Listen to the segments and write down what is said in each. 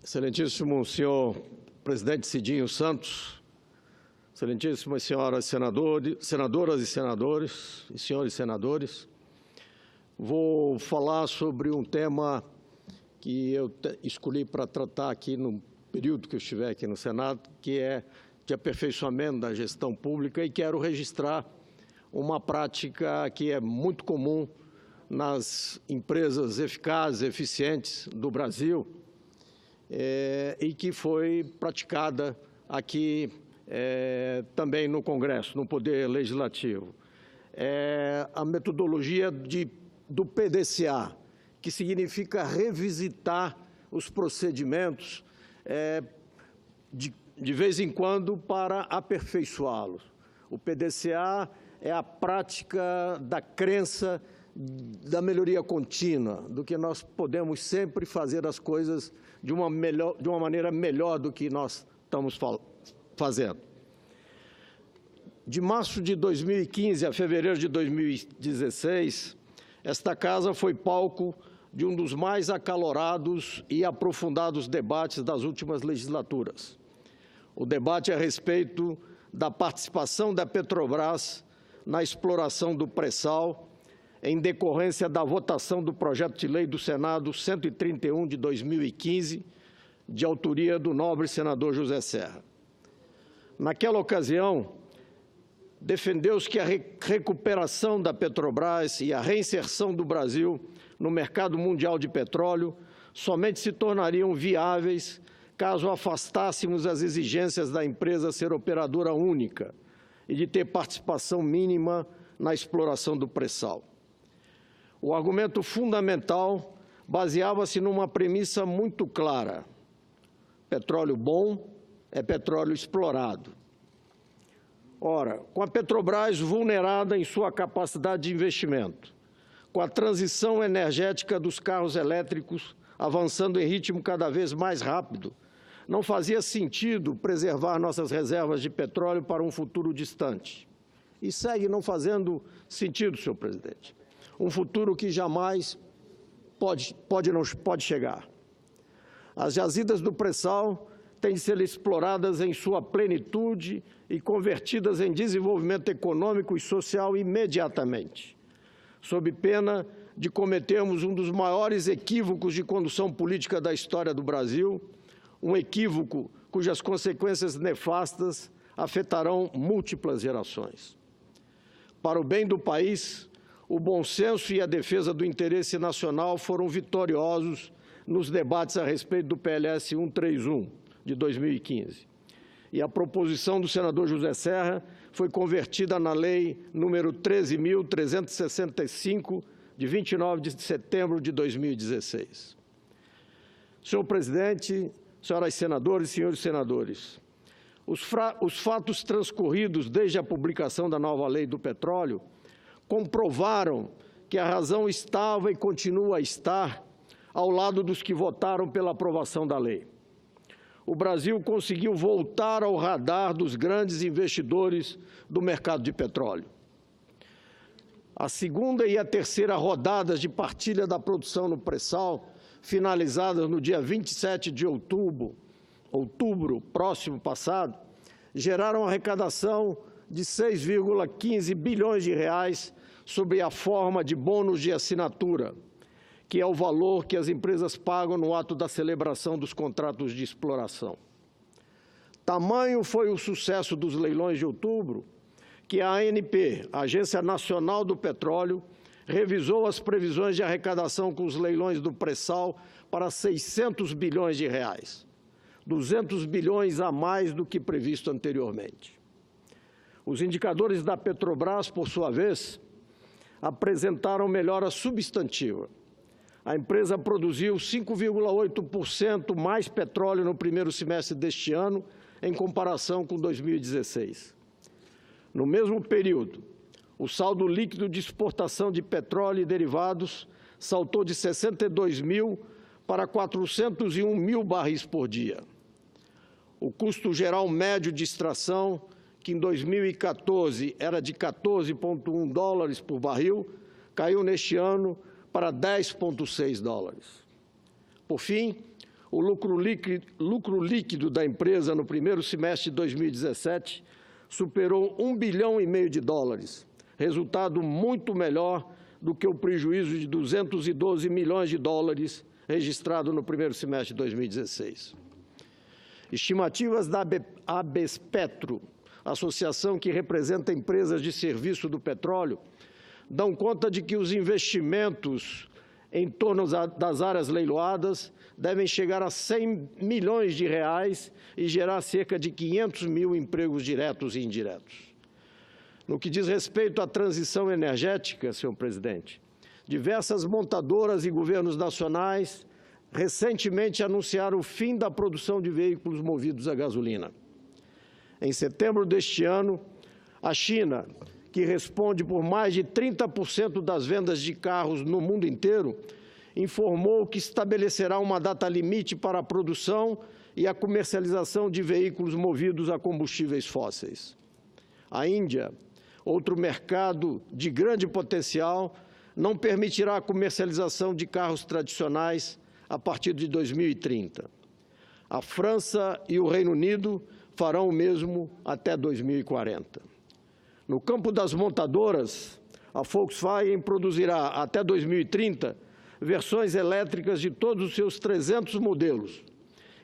Excelentíssimo senhor presidente Cidinho Santos, excelentíssimas senhoras senadoras e senadores e senhores senadores, vou falar sobre um tema que eu escolhi para tratar aqui no período que eu estiver aqui no Senado, que é de aperfeiçoamento da gestão pública, e quero registrar uma prática que é muito comum nas empresas eficazes, eficientes do Brasil, e que foi praticada aqui também no Congresso, no Poder Legislativo. A metodologia do PDCA, que significa revisitar os procedimentos de vez em quando para aperfeiçoá-los. O PDCA é a prática da crença da melhoria contínua, do que nós podemos sempre fazer as coisas de uma maneira melhor do que nós estamos fazendo. De março de 2015 a fevereiro de 2016, esta Casa foi palco de um dos mais acalorados e aprofundados debates das últimas legislaturas. O debate a respeito da participação da Petrobras na exploração do pré-sal, em decorrência da votação do projeto de lei do Senado 131 de 2015, de autoria do nobre senador José Serra. Naquela ocasião, defendeu-se que a recuperação da Petrobras e a reinserção do Brasil no mercado mundial de petróleo somente se tornariam viáveis caso afastássemos as exigências da empresa ser operadora única e de ter participação mínima na exploração do pré-sal. O argumento fundamental baseava-se numa premissa muito clara: petróleo bom é petróleo explorado. Ora, com a Petrobras vulnerada em sua capacidade de investimento, com a transição energética dos carros elétricos avançando em ritmo cada vez mais rápido, não fazia sentido preservar nossas reservas de petróleo para um futuro distante. E segue não fazendo sentido, senhor presidente. Um futuro que jamais pode chegar. As jazidas do pré-sal têm de ser exploradas em sua plenitude e convertidas em desenvolvimento econômico e social imediatamente, sob pena de cometermos um dos maiores equívocos de condução política da história do Brasil, um equívoco cujas consequências nefastas afetarão múltiplas gerações. Para o bem do país, o bom senso e a defesa do interesse nacional foram vitoriosos nos debates a respeito do PLS 131, de 2015. E a proposição do senador José Serra foi convertida na Lei número 13.365, de 29 de setembro de 2016. Senhor presidente, senhoras senadoras e senhores senadores, os fatos transcorridos desde a publicação da nova Lei do Petróleo comprovaram que a razão estava e continua a estar ao lado dos que votaram pela aprovação da lei. O Brasil conseguiu voltar ao radar dos grandes investidores do mercado de petróleo. A segunda e a terceira rodadas de partilha da produção no pré-sal, finalizadas no dia 27 de outubro próximo passado, geraram arrecadação de 6,15 bilhões de reais sob a forma de bônus de assinatura, que é o valor que as empresas pagam no ato da celebração dos contratos de exploração. Tamanho foi o sucesso dos leilões de outubro que a ANP, Agência Nacional do Petróleo, revisou as previsões de arrecadação com os leilões do pré-sal para 600 bilhões de reais, 200 bilhões a mais do que previsto anteriormente. Os indicadores da Petrobras, por sua vez, apresentaram melhora substantiva. A empresa produziu 5,8% mais petróleo no primeiro semestre deste ano, em comparação com 2016. No mesmo período, o saldo líquido de exportação de petróleo e derivados saltou de 62 mil para 401 mil barris por dia. O custo geral médio de extração, que em 2014 era de 14,1 dólares por barril, caiu neste ano para 10,6 dólares. Por fim, O lucro líquido da empresa no primeiro semestre de 2017 superou US$ 1,5 bilhão, resultado muito melhor do que o prejuízo de US$ 212 milhões registrado no primeiro semestre de 2016. Estimativas da Abespetro, associação que representa empresas de serviço do petróleo, dão conta de que os investimentos em torno das áreas leiloadas devem chegar a R$ 100 milhões e gerar cerca de 500 mil empregos diretos e indiretos. No que diz respeito à transição energética, senhor presidente, diversas montadoras e governos nacionais recentemente anunciaram o fim da produção de veículos movidos a gasolina. Em setembro deste ano, a China, que responde por mais de 30% das vendas de carros no mundo inteiro, informou que estabelecerá uma data limite para a produção e a comercialização de veículos movidos a combustíveis fósseis. A Índia, outro mercado de grande potencial, não permitirá a comercialização de carros tradicionais a partir de 2030. A França e o Reino Unido farão o mesmo até 2040. No campo das montadoras, a Volkswagen produzirá até 2030 versões elétricas de todos os seus 300 modelos.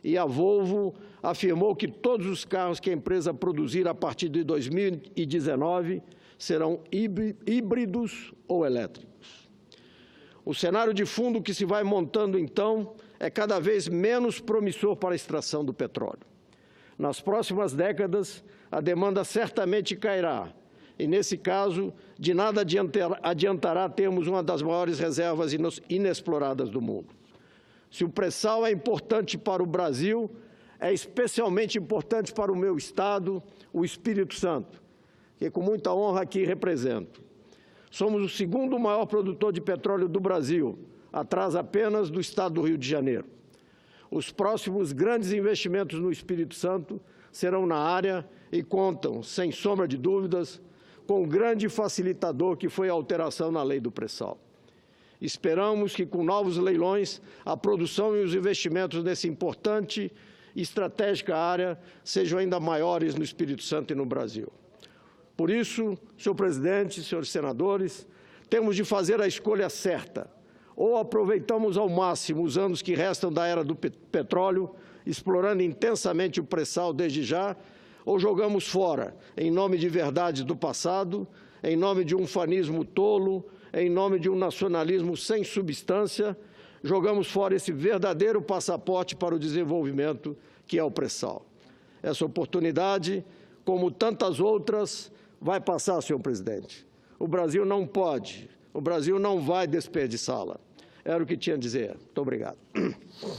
E a Volvo afirmou que todos os carros que a empresa produzir a partir de 2019 serão híbridos ou elétricos. O cenário de fundo que se vai montando, então, é cada vez menos promissor para a extração do petróleo. Nas próximas décadas, a demanda certamente cairá, e, nesse caso, de nada adiantará termos uma das maiores reservas inexploradas do mundo. Se o pré-sal é importante para o Brasil, é especialmente importante para o meu estado, o Espírito Santo, que com muita honra aqui represento. Somos o segundo maior produtor de petróleo do Brasil, atrás apenas do estado do Rio de Janeiro. Os próximos grandes investimentos no Espírito Santo serão na área e contam, sem sombra de dúvidas, com o grande facilitador que foi a alteração na lei do pré-sal. Esperamos que, com novos leilões, a produção e os investimentos nessa importante e estratégica área sejam ainda maiores no Espírito Santo e no Brasil. Por isso, senhor presidente, senhores senadores, temos de fazer a escolha certa. Ou aproveitamos ao máximo os anos que restam da era do petróleo, explorando intensamente o pré-sal desde já, ou jogamos fora, em nome de verdades do passado, em nome de um fanismo tolo, em nome de um nacionalismo sem substância, jogamos fora esse verdadeiro passaporte para o desenvolvimento que é o pré-sal. Essa oportunidade, como tantas outras, vai passar, senhor presidente. O Brasil não pode, o Brasil não vai desperdiçá-la. Era o que tinha a dizer. Muito obrigado.